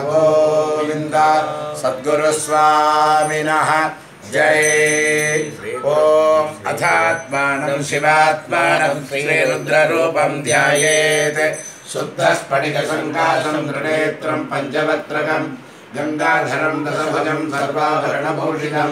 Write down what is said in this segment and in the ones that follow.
गोविंद सद्गुरु स्वामिनः जय। ओम अथात्मानं शिवात्मानं श्रीरुद्ररूपं ध्यायेत्। शुद्धस्फटिकसङ्काशं त्रिनेत्रं पञ्चवक्त्रकं गङ्गाधरं दशभुजं सर्वाभरणभूषितं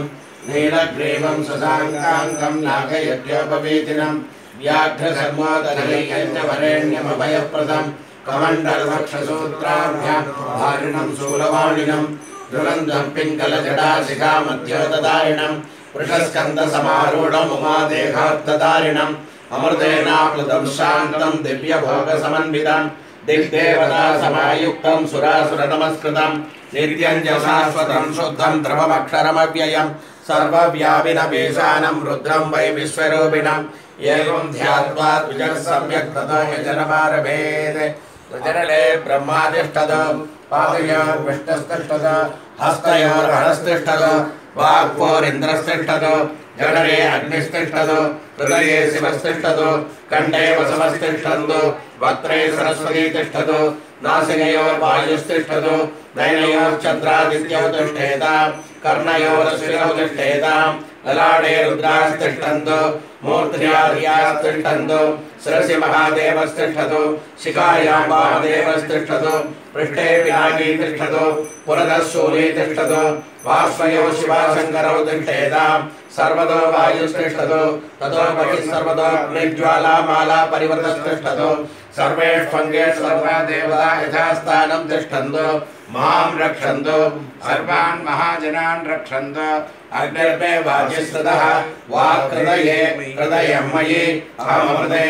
नीलग्रीवं शशाङ्कान्तं नागयज्ञोपवीतिनं व्याघ्रधर्मोदधीयं च वरेण्यमभयप्रदं कमण्डलवक्षसूत्राभ्यां धारिणं शूलवाणिनं ज्वलन्तं पिङ्गलजटाशिखामध्योदधारिणं वृषस्कन्दसमारूढम् उमादेहाब्दधारिणम् अमृतेनाप्लुतं शान्तं दिव्यभोगसमन्वितं दिग्देवतासमायुक्तं सुरासुरनमस्कृतं नित्यं च शाश्वतं शुद्धं ध्रुवमक्षरमव्ययं सर्वव्यापिनमीशानं रुद्रं वै विश्वरूपिणम् एवं ध्यात्वा द्विजः सम्यक् ततो यजनमारभेत्। त्रिजनले ब्रह्मातिष्ठत् पादयोर्विष्णुस्तिष्ठत् हस्तयोर्हरस्तिष्ठत् वाक्पोरिन्द्रस्तिष्ठत् जठरे अग्निस्तिष्ठत् हृदये शिवस्तिष्ठत् कण्ठे वसवस्तिष्ठन्तु वक्त्रे सरस्वती तिष्ठतु नासिकयोर्वायुस्तिष्ठतु नयनयोश्चन्द्रादित्यौ तिष्ठेताम् कर्णयोरश्विनौ तिष्ठेताम् ललाटे रुद्रास्तिष्ठन्तु मूर्ध्यार्यास्तिष्ठन्तु शिरसि महादेवस्तिष्ठतु शिखायां महादेवस्तिष्ठतु पृष्ठे पिनाकी तिष्ठतु पुरतः शूली तिष्ठतु पार्श्वयोः शिवाशङ्करौ तिष्ठेताम् सर्वतो वायुस्तिष्ठतु ततो बहिः सर्वतो अग्निज्वालामाला परिवृतस्तिष्ठतु सर्वेष्वङ्गेषु सर्वा देवता यथास्थानं तिष्ठन्तु मां रक्षन्तु सर्वान् महाजनान् रक्षन्तु अग्निर्मे वाजिस्ततः वाक्हृदये हृदयं मयि अहमृते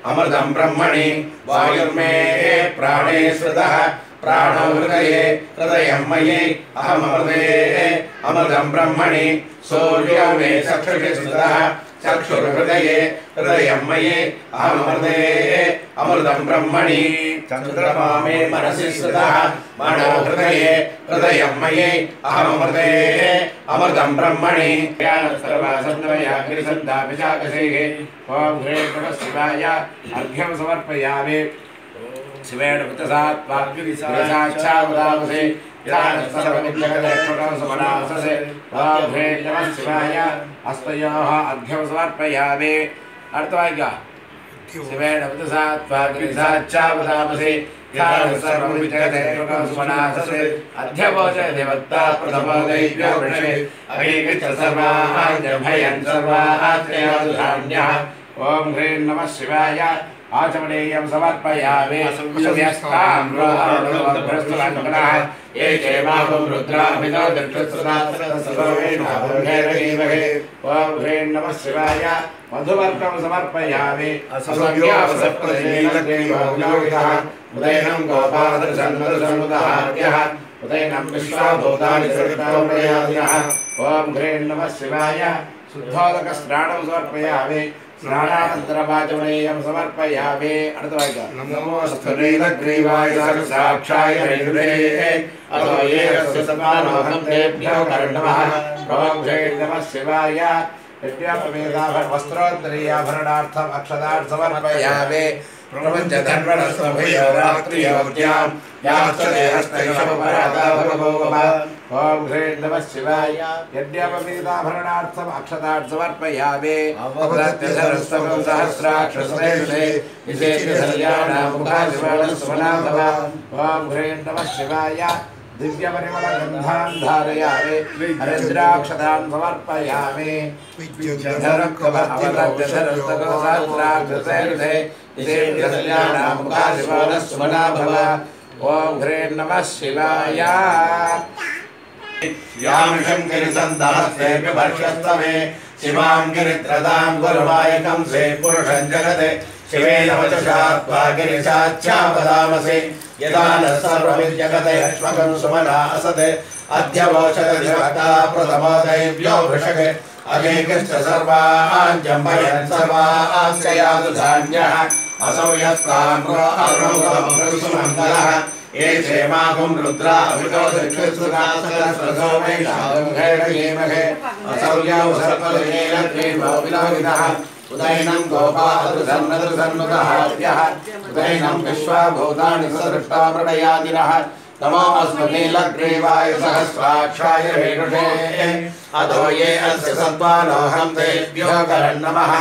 अमृतं ब्रह्मणि वायुर्मे प्राणे स्थितः प्राणो हृदये हृदयं मयि अहमृते अमृतं ब्रह्मणि सूर्यो मे चक्षुषि स्थितः चक्षुर्हृदये हृदयं मयि अहमृते अमृतं ब्रह्मणि चन्द्रमा मे मनसि स्थितः मनो हृदये हृदयं मयि अहमृते अमृतं ब्रह्मणि सर्वासन्द्रयाग्निसन्धापिशाकशैः ॐ ह्रीं नमः शिवाय अर्घ्यं समर्पयामि। शिवेन वृतसात्वाग्निसाक्षावदामसे सर्वमिन्द्रकलेक्षुणसमनाससे ॐ ह्रीं नमः शिवाय हस्तयोः अर्घ्यं समर्पयामि। अर्थवाक्य शिवेन वृतसात्वाग्निसाक्षावदामसे सर्वमिन्द्रकलेक्षुणसमनाससे अध्यवोच देवता प्रथमोदैव्यो वृषे अभीकृत्य सर्वाण्यभयं सर्वात्रेयादुधान्यः। ॐ ह्रीं नमः शिवाय आचमनीयं समर्पयामि। ये चैवाहं रुद्राभितो दक्षुश्रुतात्सर्ववेणाभूमेरहीमहे। ॐ ह्रीं नमः शिवाय मधुवर्कं समर्पयामि। उदयनं गोपादृशन्मधुसन्मुदहार्यः उदयनं विश्वाभूतानि सृष्टोमयादिनः। ॐ ह्रीं नमः शिवाय शुद्धोदकस्नानं समर्पयामि। स्नानानन्तरमाचमनीयं समर्पयामि। नमोऽस्तु नीलग्रीवाय साक्षाय रेणुवे अतो ये समानोऽहं तेभ्यो कर्णमः। ॐ ह्रीं नमः शिवाय वस्त्रोत्तरीयाभरणार्थम् अक्षतान् समर्पयामि। प्रपञ्चधन्वनस्वभयोरात्रियोग्यां ॐ ह्रीं नमः शिवाय यज्ञोपवीताभरणार्थम् अक्षतान् समर्पयामि। ॐ ह्रीं नमः शिवाय दिव्यपरिमलगन्धान् धारयामि। हरिद्राक्षतान् समर्पयामि। ॐ ह्रीं नमः शिवाय यामृषं गिरिसन्दहस्तेऽपि वर्षस्तमे शिवां गिरित्रदां गुरुवायकं से पुरुषं जगते शिवेन वचसा गिरिशाच्छावदामसि यदा न सर्वमिद्यगते अश्वकं सुमना असते अध्यवोचदधिवक्ता प्रथमो दैव्यो वृषके अनेकश्च सर्वाञ्जम्भयन् सर्वाश्चयादुधान्यः असौ यस्ताम्रोऽरुणमङ्गलः ये क्षेमागुं रुद्रा अभितो दक्षुश्रुतासरस्वसोमेषामहे असौ यौ सर्वलिनेन त्रिभो विलोहितः उदैनं गोपादृसन्नुगहार्यः उदैनं विश्वाभूतानि सदृष्टा प्रणयादिनः नमो अस्मनीलग्रीवाय सहस्राक्षाय वेणुषे अधो ये अस्य सत्त्वानोऽहं तेभ्यो करन्नमः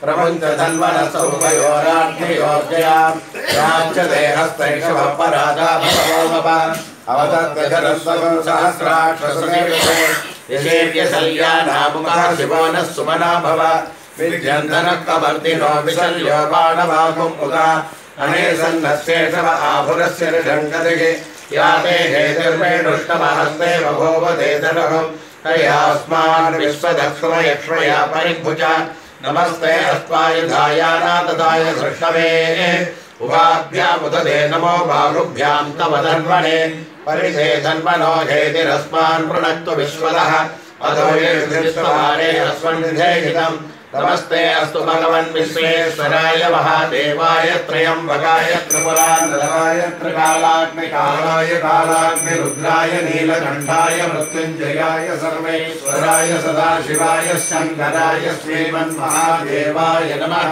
प्रपञ्चधन्वनसौभयोराज्ञयोर्जयां याच्यते हस्तैषवः परादा भवोमप अवतत्वजरस्वं सहस्राक्षसुनिरुषे यशेव्यशल्यानामुखः शिवो नः सुमना भव विद्यन्तनः कवर्तिनो विशल्यो बाणवाकुमुखा अनेसन्नस्येषव आभुरस्य ऋषङ्कदिगे याते हेतिर्मेणुष्टमहस्ते बभूव देदनहं तयास्मान् विश्वदक्षुमयक्ष्मया परिभुजा नमस्ते अस्त्वायुधायानातदाय सृष्टवे उभाभ्यामुददे नमो बाहुभ्यां तव धन्वने परिधे धन्वनो हेतिरस्मान् पृणक्तु विश्वदः अधो ये विश्वहारे अस्मन्निधेहितम् नमस्ते अस्तु भगवन् विश्वेश्वराय महादेवाय त्र्यम्बकाय त्रिपुरान्तकाय त्रिकालाग्निकालाय कालाग्निरुद्राय नीलकण्ठाय मृत्युञ्जयाय सर्वेश्वराय सदाशिवाय शङ्कराय श्रीमन्महादेवाय नमः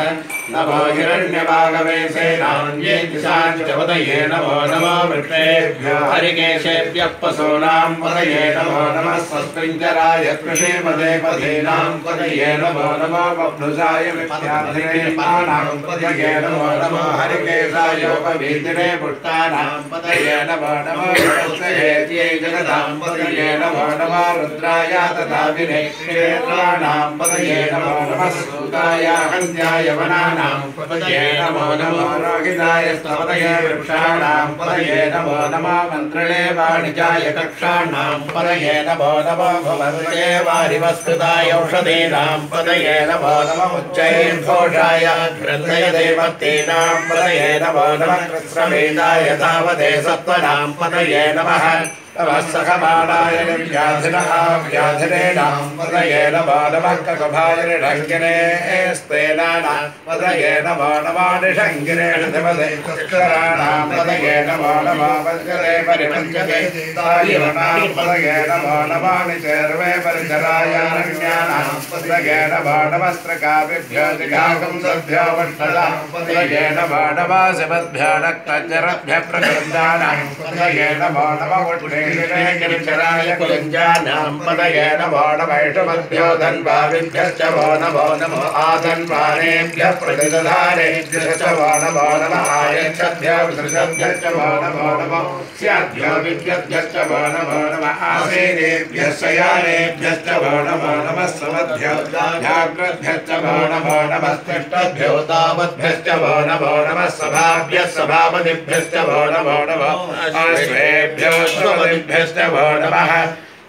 नमो हिरण्यभागवे सेनान्ये दिशाञ्चपदये नमो नमो वृक्षेभ्यो हरिकेशेभ्यः पशूनां पदये नमो नमः स्वस्तिञ्जराय कृषिपदे पदीनां पदये नमो नमो बभ्रुजाय विद्याधिनेमानां पदये नमो नमो हरिकेशायोपवीतिने पुष्टानां पदये नमो नमो वत्सहेत्यै जगदां पदये नमो नमो रुद्राय तथा विनेक्षेत्राणां पदये नमो नमः सूताय हन्त्याय वनानां पदये नमो नमो रोहिताय स्तवतये वृक्षाणां पदये नमो नमो मन्त्रिणे वाणिजाय कक्षाणां पदये नमो नमो भवन्ते वारिवस्कृताय औषधीनां पदये नमो नमो उच्चैर्घोषाय ग्रन्थय देवतीनां पदये नमो नमः कृत्स्रवेदाय तावदे सत्त्वनां पदये नमः तमस्सखमाणाय व्याधिनः व्याधिनेनां पदये नमो नमः ककुभाय निषङ्गिने स्तेनानां पदये नमो नमो निषङ्गिने धिमते चक्षराणां पदये नमो नमो वज्रे परिपञ्चते तायवनां पदये नमो नमो निचर्वे परिचरायारण्यानां पदये नमो नमस्त्रकाव्यभ्यो दिगागुंसभ्यो वष्टदां पदये नमो नमो शिवद्भ्यो नक्तजरभ्यः प्रकृन्दानां पदये नमो नमो गिरिचराय कुलिञ्जानां पदये नमो नमैषमभ्यो धन्वाविभ्यश्च वो नमो नमो आधन्वानेभ्यः प्रतिदधारेभ्यश्च वो नमो नमः आयच्छद्भ्यो विसृजभ्यश्च वो नमो नमो स्याद्भ्यो विद्यद्भ्यश्च वो नमो नमः आसेनेभ्यश्च यानेभ्यश्च वो नमो नमः समद्भ्यो जाग्रद्भ्यश्च वो नमो नमः स्पष्टभ्यो तावद्भ्यश्च वो नमो नमः सभाभ्यः सभापतिभ्यश्च वो नमो नमः आश्वेभ्यो भ्यश्च वो नमः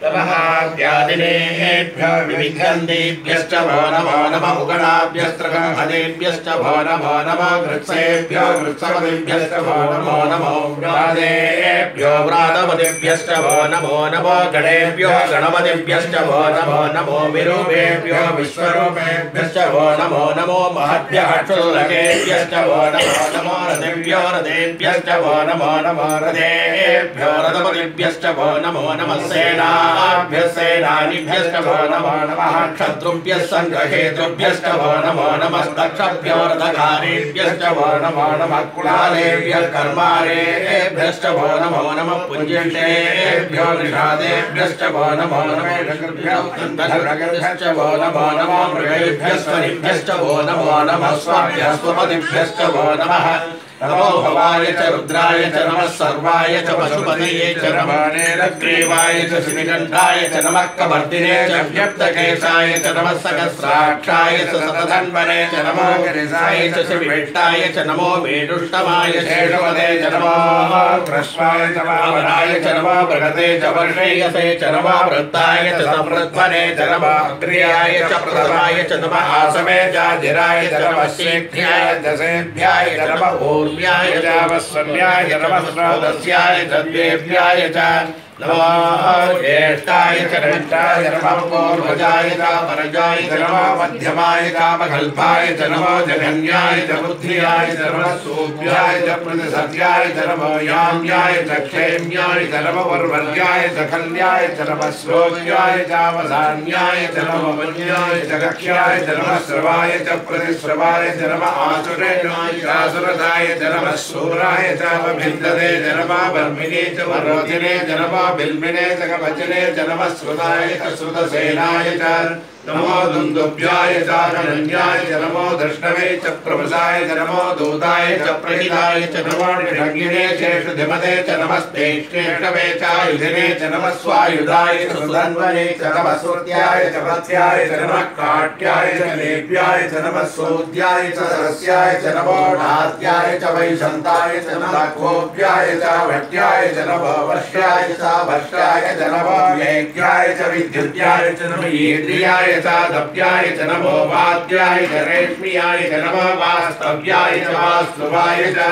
तमहाद्यादिनेभ्यो विविघ्नन्देभ्यश्च वो नमो नमः उगणाभ्यस्त्रगणहदेभ्यश्च वो नमो नमः वृत्सेभ्यो वृत्सपतिभ्यश्च वो नमो नमो व्रादेभ्यो व्रातपतिभ्यश्च वो नमो नमो गणेभ्यो गणपतिभ्यश्च वो नमो नमो विरूपेभ्यो विश्वरूपेभ्यश्च वो नमो नमो महद्भ्यः क्षुल्लकेभ्यश्च वो नमो नमो रथेभ्यो रथेभ्यश्च वो नमो नमो रथेभ्यो रथपतिभ्यश्च वो नमो नमः सेना सेनानिभ्यश्च वो नमो नमः क्षत्रुभ्यः सङ्ग्रहेतृभ्यश्च वो नमो नमः दक्षभ्यो रथकारेभ्यश्च वो नमो नमः कुलालेभ्यः कर्मारेभ्यश्च वो नमो नमः पुञ्जिष्टेभ्यो निषादेभ्यश्च वो नमो नमः षड्भ्यश्च वो नमो नमः मृगेभ्यश्च वो नमो नमः स्वाभ्यः स्वपतिभ्यश्च वो नमः नमो भवाय च रुद्राय च नमः सर्वाय च पशुपतये च नमो नीलग्रीवाय च श्रीकण्ठाय च नमः कवर्तिने च व्यक्तकेशाय च नमः सहस्राक्षाय च शतधन्वने च नमो गिरिशाय च श्रीविष्टाय च नमो वेणुष्टमाय शेषवदे च नमो कृष्णाय च वामनाय च नमो बृहते च वर्षेयसे च नमो वृत्ताय च संवृत्वने च नमो अग्र्याय च प्रथमाय च नमः आसवे चाधिराय च नमः शीघ्र्याय च सेभ्याय च नमः ूर्व्याय च वस्वन्याय नमः श्राद्धस्याय च द्वेभ्याय च नमो ज्येष्ठाय च कनिष्ठाय नमः पूर्वजाय च परजाय च नमो मध्यमाय च मखल्पाय च नमो जघन्याय च बुद्धियाय च नमः सूर्याय च प्रतिसत्याय च नमो याम्याय च क्षेम्याय च नमो वर्वर्याय च खल्याय च नमः श्रोत्याय च अवसान्याय च नमो वन्याय च कक्ष्याय च नमः श्रवाय च प्रतिश्रवाय च नमः आसुरेणाय च आसुरताय च नमः शूराय च अभिन्दते च नमः वर्मिने च वरोधिने च नमः बिल्मिने च कवचने च नमः श्रुताय च श्रुतसेनाय च नमो दुन्दुभ्याय च अनन्याय च नमो धृष्णवे च प्रभसाय च नमो दूताय च प्रहिताय च नमो निषङ्गिने शेषधिमते च नमस्तेष्णवे च आयुधिने च नमः स्वायुधाय च सुधन्वने च नमः श्रुत्याय च भत्स्याय च नमः काट्याय च लेप्याय च नमः सोद्याय च सरस्याय च नमो नात्याय च वैशन्ताय च नमः कोप्याय च भट्याय च नमो वर्ष्याय च भष्ट्याय च नमो वेग्याय च विद्युत्याय च नमः ईन्द्रियाय दप्याय च नमो वाद्याय च रेश्म्याय च नमो वास्तव्याय च वास्तुवाय च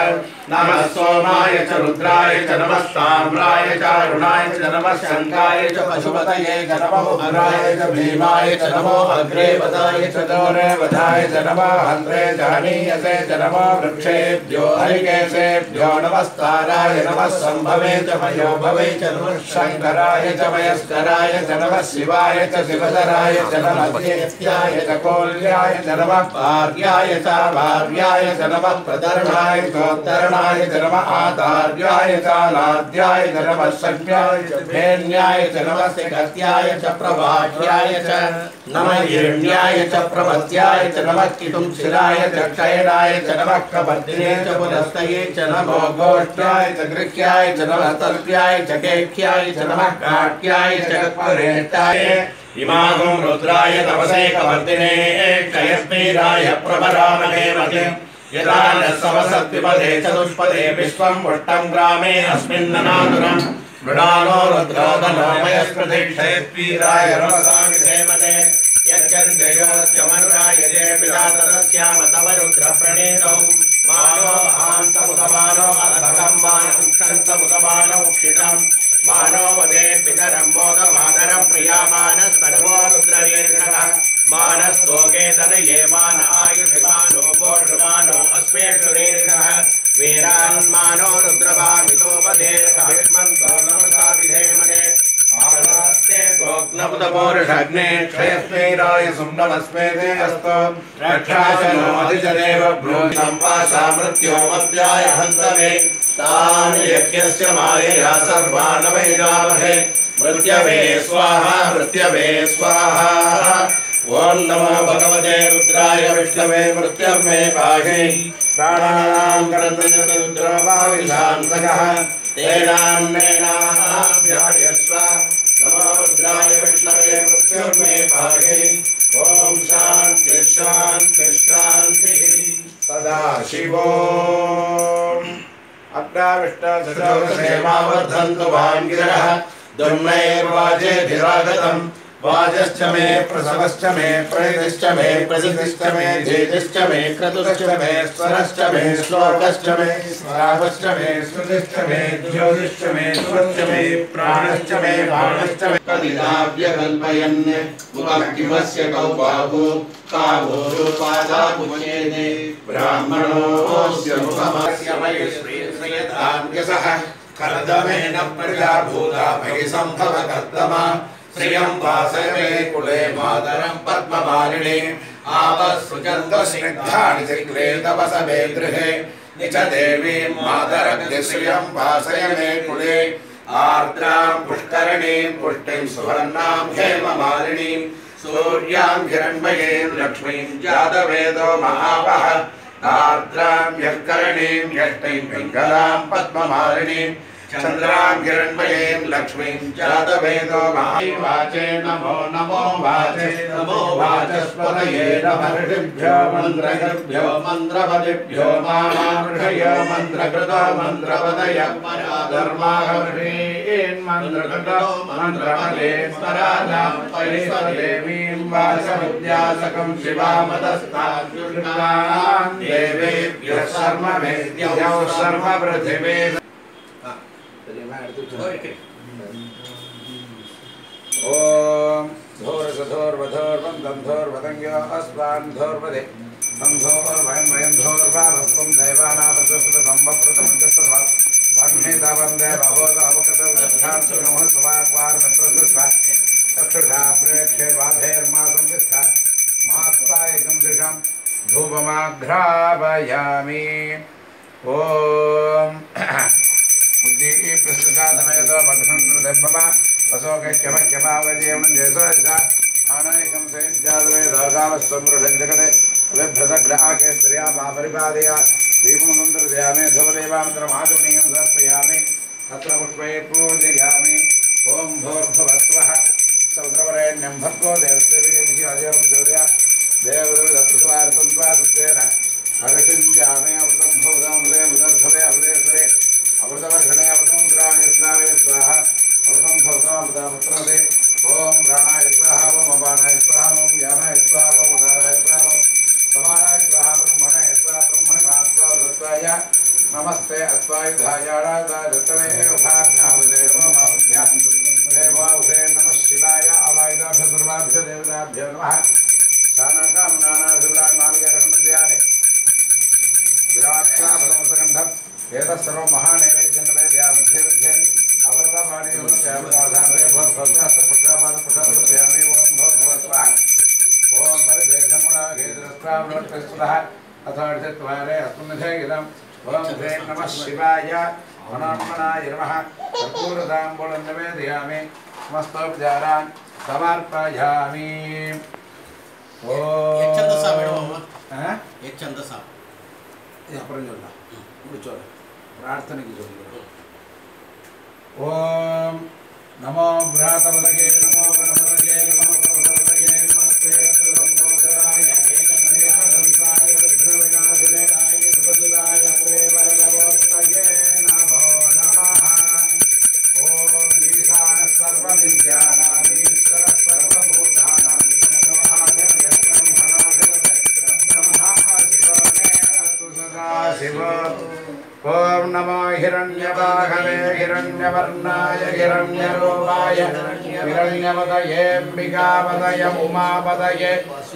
नमः सोमाय च रुद्राय च नमः साम्राय च अरुणाय च नमः शङ्काय च पशुपतये च नमो अग्राय च भीमाय च नमो अग्रेवताय च गौरवताय च नमः हन्त्रे च हनीयसे च नमो वृक्षेभ्यो हरिकेशेभ्यो नमस्ताराय नमः सम्भवे च मयोभवे च नमः शङ्कराय च मयस्कराय च नमः शिवाय च शिवधराय च नमः ज्येष्ठ्याय च कोल्याय च नमः भार्याय च भार्याय च नमः प्रतरणाय चोत्तरणाय च नमः आचार्याय च लाद्याय च नमः शक्याय च भेन्याय च नमः सिकत्याय च प्रभाष्याय च नमः हिरण्याय च प्रमत्याय च नमः किटुंशिराय च क्षयणाय च नमः कपर्दिने च पुनस्तये च नमो गोष्ठाय च गृह्याय च नमः तर्प्याय च केख्याय च नमः काट्याय च परेष्ठाय इमागं रुद्राय तपसे कवर्तिने क्षयस्मीराय प्रभरामहे मते यदा न सवसत्विपदे चतुष्पदे विश्वं पुष्टं ग्रामे अस्मिन्ननादुरं मृडालो रुद्रोदनो मयस्कृते क्षयस्मीराय रमसामिधे मते यज्जन्त्ययोश्चमनुराय ये पिता तदस्याम तव रुद्रप्रणीतौ मानो महान्तमुदमानो अधभगं मानं क्षन्तमुदमानौ क्षितं मानो वदे पितरं मोदमादरं प्रियामानस्तर्वो रुद्रवीर्षः मानस्तोके तनये मान आयुषमानो पोषमानो अस्मेषुरीर्षः वीरान्मानो रुद्रभामितो वधेर्कविष्मन्तो नमसा विधेमने आरास्ते गोग्नमुदपोरुषग्ने क्षयस्मैराय सुम्नमस्मेते अस्तो रक्षासनो अधिजदेव ब्रूतं पाशा मृत्यो मध्याय हन्तमे तानि यज्ञस्य मायया सर्वान् वैगामहे मृत्यवे स्वाहा मृत्यवे स्वाहा ओम नमो भगवते रुद्राय विष्णवे मृत्यर्मे पाहि प्राणानां करन्दस्य रुद्रभाविशान्तकः तेनान्नेनाभ्यायस्व नमो रुद्राय विष्णवे मृत्युर्मे पाहि ओम शान्ति शान्ति शान्तिः सदाशिवो अग्राविष्टसेवावर्धन्तु वाङ्गिरः दुर्नैर्वाजेभिरागतम् वाजश्च मे प्रसवश्च मे प्रणितिश्च मे प्रसिद्धिश्च मे जेतिश्च मे क्रतुश्च मे स्वरश्च मे श्लोकश्च मे स्मरावश्च मे श्रुतिश्च मे ज्योतिश्च मे सुरश्च मे प्राणश्च मे बाणश्च मे कदिदाव्यकल्पयन् मुखकिमस्य कौबाहु काभोरुपादापुच्छेदे ब्राह्मणोऽस्य मुखमस्य मयि श्रीयताम्यसः कर्दमेन प्रजा भूता मयि सम्भव कर्दमा श्रियं वासय मे कुले मातरं पद्ममालिनी आवसृजन्तस्निग्धानि चिक्ले तपस मे गृहे निच देवीं मातरग्नि श्रियं वासय मे कुले आर्द्रां पुष्करणीं पुष्टिं सुवर्णां हेममालिनीं सूर्यां हिरण्मयीं लक्ष्मीं जातवेदो महावः आर्द्रां यत्करणीं यष्टिं पिङ्गलां पद्ममालिनीं चन्द्रां हिरण्मयीं लक्ष्मीं जातवेदो महावाचे नमो नमो वाचे नमो वाचस्पतये नमर्षिभ्यो मन्त्रकृभ्यो मन्त्रपदिभ्यो मामार्षय मन्त्रकृतो मन्त्रपदय धर्माहर्षीन् मन्त्रकृतो मन्त्रपदे स्वराजां परिस्वदेवीं वाचमुद्यासकं शिवामतस्ताद्युष्णां देवेभ्यः सर्वमेद्यौ सर्वपृथिवे ओम धोर्वधोर्वधोर्वन्दन्धोर्वदङ्ग्यो अस्वान्धोर्वदे अन्धोर्वयं धोर्वाभस्वं दैवानापसस्वतम्बप्रतमञ्जस्वत् वह्नेतावन्दे बहोदावकतवदधार्षणोः स्वाक्वार्मित्रस्वा चक्षुषा प्रेक्षे वाधेर्मासं विस्था मात्सायकं दिशं धूपमाघ्रापयामि ॐ उद्दीप्यस्तजातमेतो भगवन्नृदेवमा वसोकैक्यमक्यमावदेवं जयसोऽसा आनयकं सैज्जातमेधोगामस्वमृढं जगते विभ्रतग्राकेन्द्रिया मा परिपादया दीपं सुन्दरदयामि धूपदेवामन्त्रमाचमनीयं समर्पयामि तत्र पुष्पै पूजयामि ॐ भूर्भुवस्वः समुद्रवरेण्यं भर्गो देवस्य देवदत्तस्वार्थं स्वासुतेन हर्षिञ्जामे अमृतं भवदामृते मुदर्भवे अमृतेश्वरे अमृतवर्षणे अमृतं श्रावे श्रावे स्वाहा अमृतं भवदामृतामृतमदे ॐ प्राणाय स्वाहा ॐ अपानाय स्वाहा ॐ व्यानाय स्वाहा ॐ उदाराय स्वाहा ॐ समानाय स्वाहा ब्रह्मणे स्वाहा ब्रह्मणे मास्वा दत्ताय नमस्ते अस्वायुधायाराधाय दत्तमे उभाभ्यामुदेवो माभ्याम् देवाउषे नमः शिवाय अवायुधाभ्य सर्वाभ्य देवताभ्यो नमः शानकामनानाभिप्रायमाविकरणमध्याने विराट्साभरमसकण्ठम् एतत्सर्वं महानैवेद्यनैवेद्यामध्ये मध्ये अवृतपाणियोस्यावदाधारे भवद्भक्तास्तपक्षापादपक्षापयामि ॐ भवद्भवस्वाहा ॐ परिदेशमुणाघेद्रस्वावृत्तस्तुतः अथार्धत्वारे अस्मन्निधे इदम् ॐ ह्रीं नमः शिवाय मनोन्मनाय नमः कर्पूरताम्बूलं निवेदयामि समस्तोपचारान् समर्पयामि ओम नमो व्रातपदये नमो गणपतये नमो प्रभुपतये नमस्ते लंबोदराय एकदंताय विघ्नविनाशनाय सुभद्राय प्रेमरगवोत्तये नमो नमः ओम ईशानः सर्वविद्यानामीश्वरः सर्वभूतानां ओम नमो हिरण्यवाहवे हिरण्यवर्णाय हिरण्यरूपाय हिरण्यपतयेऽम्बिकापतये उमापतये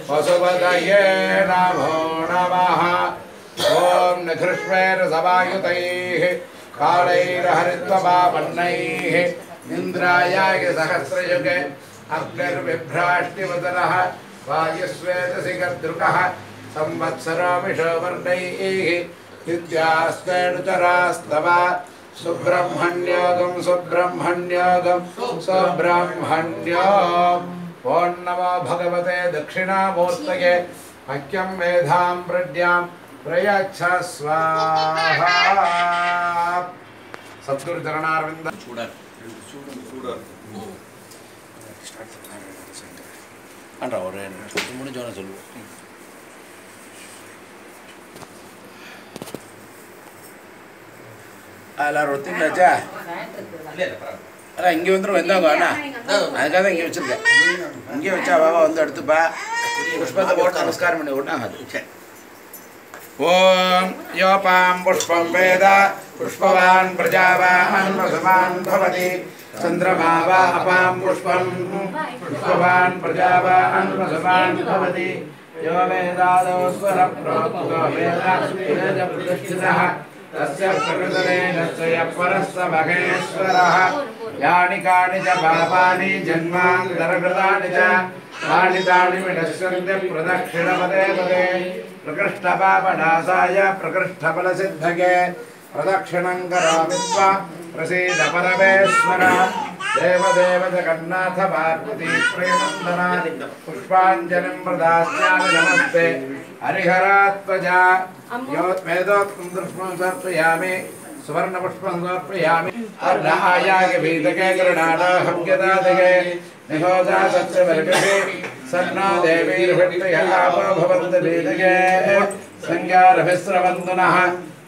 वसुपतये नमो नमः ओम निघृष्वैर्सवायुतैः कालैर्हरित्वपापन्नैः इन्द्रायाय सहस्रयुगे अग्निर्बिभ्राष्टिवदनः वायुस्वेदशिखर्दृकः संवत्सरो विषवर्णैः विद्यास्तेनुचरास्तवा सुब्रह्मण्योगं सुब्रह्मण्योगं सुब्रह्मण्यों ॐ नमो भगवते दक्षिणामूर्तये वाक्यं वेदां प्रज्ञां प्रयच्छ स्वाहा सद्गुरु चरणारविन्द अंडा और मुझे चलो எல்லாரும் ஒத்துங்களாச்சா அதான் இங்கே வந்துடும் வந்தாங்க அண்ணா அதுக்காக தான் இங்கே வச்சுருக்கேன் இங்கே வச்சா பாபா வந்து எடுத்துப்பா புஷ்பத்தை போட்டு நமஸ்காரம் பண்ணி விட்டாங்க அது ஓம் யோபாம் புஷ்பம் வேத புஷ்பவான் பிரஜாவான் வசவான் பவதி चंद्रमा वा अपां पुष्पं पुष्पवान् प्रजावान् वसवान् भवति यो वेदादौ स्वरप्रोक्तो वेदास्वेद प्रतिष्ठितः तस्य प्रकृतनेन स्वयं परस्य महेश्वरः यानि कानि च पापानि जन्मान्तरकृतानि च तानि तानि विनश्यन्ति प्रदक्षिणपदे पदे प्रकृष्टपापनाशाय प्रकृष्टफलसिद्धये प्रदक्षिणं करोमि त्वा प्रसीद परमेश्वर देवदेव जगन्नाथ पार्वती प्रेमन्दनादि पुष्पाञ्जलिं प्रदास्यामि नमस्ते हरिहरात्मजा वेदोक्तं दृष्टं समर्पयामि सुवर्णपुष्पं समर्पयामि अर्धायाय भीतके गृणादाहव्यदादये निहोजा सत्यवर्गे सन्ना देवीर्भट्टयः आपो भवन्तु भीतके संज्ञारभिस्रवन्तुनः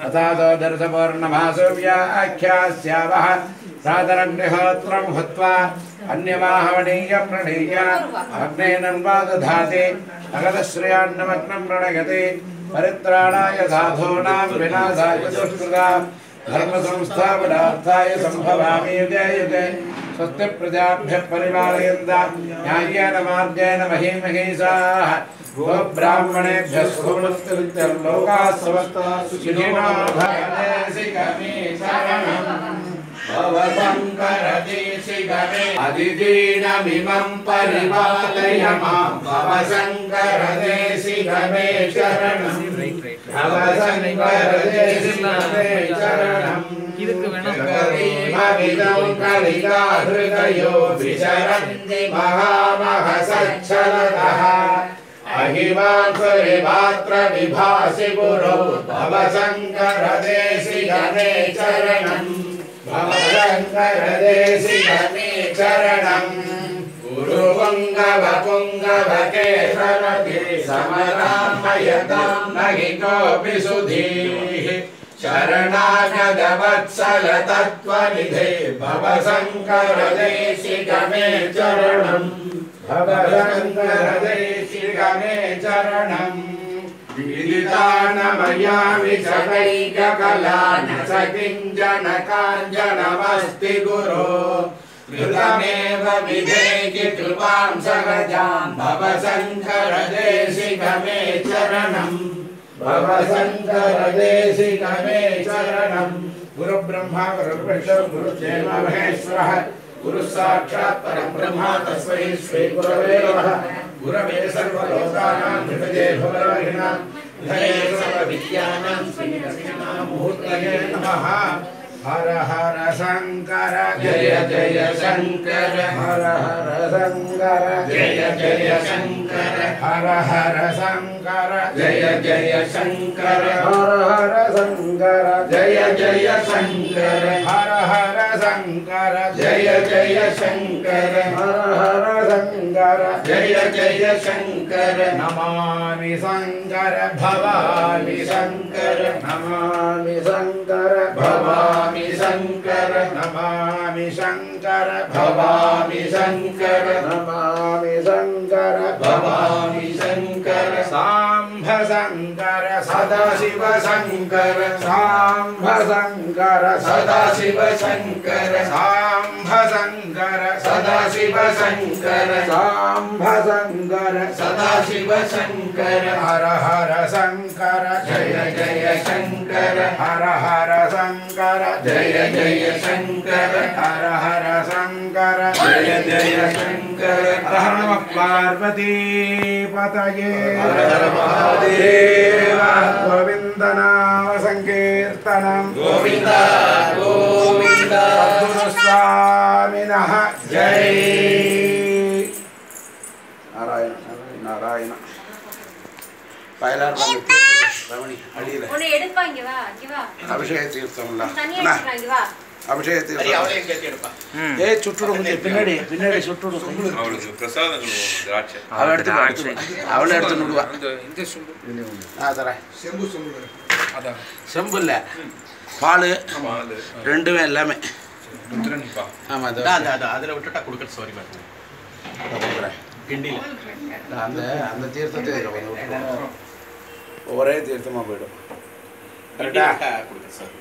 अथातो दर्शपूर्णमासव्याख्यास्यावः सादरग्निहोत्रं हुत्वा अन्यमाहवणीय प्रणीय अग्नेनन्वा दधाति अगतश्रियान्नमग्नं प्रणयति परित्राणाय साधूनां विनाशाय दुष्कृतां धर्म संस्थापनार्थाय संभवामि युगे युगे स्वस्ति प्रजाभ्यः परिपालयन्तां न्याय्येन मार्गेण महीमहीषाः गो ब्राह्मणेभ्यः सोमस्कृत्यर्लोकाः समस्ताः सुखिनो भवन्ति शरणम् भवशङ्करदेशिकमे अधिदीनमिमं परिपालय मां भवशङ्करदेशिकमे शरणम् भवशङ्करदेशिकमे शरणम् करीमविदं कलिकाहृदयो विचरन्ति महामहसच्छलतः अहिमांसुरिमात्र विभासि गुरौ भवशङ्करदेशिकमे शरणम् भवशङ्करदेशिकमे शरणम् गुरुपुङ्गवपुङ्गवकेशरति समरामयतां न हि कोऽपि सुधीः शरणागतवत्सलतत्त्वनिधे भवशङ्करदेशिकमे शरणम् भवशङ्करदेशिकमे शरणम् विदितानमया विशदैककला न स किञ्चन काञ्चनमस्ति गुरो कृतमेव विधेहि कृपां सहजां भवशङ्करदेशिकमे शरणम् भवशङ्करदेशिकमे शरणम् गुरुब्रह्मा गुरुर्विष्णुः गुरुर्देवो महेश्वरः गुरुः साक्षात् परब्रह्म तस्मै श्री गुरवे नमः गुरवे सर्वलोकानां विपदे भवरोहिणां धये सर्वविद्यानां श्रीकृष्णां मूर्तये नमः हर हर शंकर जय जय शंकर हर हर शंकर जय जय शंकर हर हर शंकर जय जय शंकर हर हर शंकर जय जय शंकर हर हर शंकर जय जय शंकर हर हर शंकर जय जय शंकर नमामि शंकर भवामि शंकर नमामि शंकर भवामि शंकर नमामि शंकर भवामि शंकर नमामि शंकर भवामि शंकर सांभ शंकर सदाशिव शंकर सांभ शंकर सदाशिव शंकर सांभ शंकर सदाशिव शंकर सांभ शंकर सदाशिव शंकर हर हर शंकर जय जय शंकर हर हर शंकर जय जय शंकर हर हर शंकर जय जय शंकर हर हर नमः पार्वती पतये हर हर महादेव गोविंद नाम संकीर्तनम गोविंद गोविंद सद्गुरु स्वामिनः जय नारायण नारायण ரமணி அடியில உன்னை எடுப்பாங்க வா வா அபிஷேக தீர்த்தம்ல தண்ணி எடுத்துறாங்க வா அபிஷேக தீர்த்தம் அவளே கேட்டி எடுப்பா ஏய் சுட்டுடு கொஞ்சம் பின்னாடி சுட்டுடு அவளுக்கு பிரசாதங்கள் திராட்சை அவளே எடுத்து நடுவா இந்த சொம்பு தர செம்பு அதான் செம்பு இல்ல பால் ரெண்டுமே எல்லாமே ஆமா அதுல விட்டுட்டா கொடுக்க சாரி பாருங்க கிண்டில அந்த அந்த தீர்த்தத்தை ஒரே தீர்த்தமா போய்டும் கரெக்டா கொடுக்க சார்